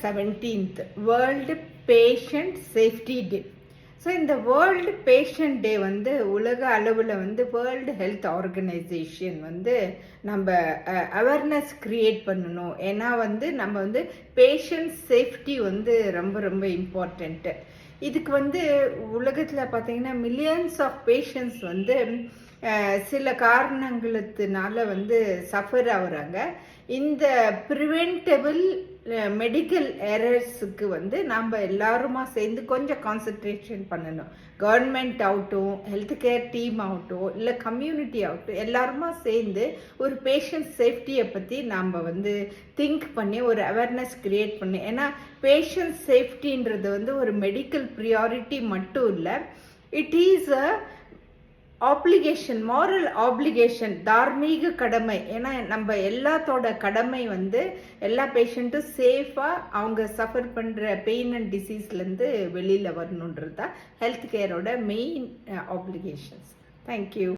17th world patient safety day. So இந்த world patient டே வந்து உலக அளவில் வந்து வேர்ல்டு ஹெல்த் ஆர்கனைசேஷன் வந்து நம்ம அவேர்னஸ் க்ரியேட் பண்ணணும். ஏன்னா வந்து நம்ம வந்து பேஷண்ட் சேஃப்டி வந்து ரொம்ப ரொம்ப இம்பார்ட்டண்ட்டு. இதுக்கு வந்து உலகத்தில் பார்த்தீங்கன்னா மில்லியன்ஸ் ஆஃப் பேஷண்ட்ஸ் வந்து சில காரணங்களுனால வந்து சஃபர் ஆகுறாங்க. இந்த ப்ரிவென்டபிள் மெடிக்கல் எரர்ஸுக்கு வந்து நாம் எல்லாருமா சேர்ந்து கொஞ்சம் கான்சன்ட்ரேஷன் பண்ணணும். கவர்மெண்ட் ஆகட்டும், ஹெல்த் கேர் டீம் ஆகட்டும், இல்லை கம்யூனிட்டி ஆகட்டும், எல்லாருமா சேர்ந்து ஒரு பேஷண்ட் சேஃப்டியை பற்றி நாம் வந்து திங்க் பண்ணி ஒரு அவேர்னஸ் க்ரியேட் பண்ணி. ஏன்னா பேஷண்ட் சேஃப்டின்றது வந்து ஒரு மெடிக்கல் ப்ரியாரிட்டி மட்டும் இல்லை, it is a application, moral application, தார்மீக கடமை. ஏன்னா நம்ம எல்லாத்தோட கடமை வந்து எல்லா பேஷண்ட்டும் சேஃபாக அவங்க சஃபர் பண்ணுற பெயின் அண்ட் டிசீஸ்லேருந்து வெளியில் வரணுன்றது தான் ஹெல்த் கேரோட மெயின் ஆப்ளிகேஷன்ஸ். தேங்க்யூ.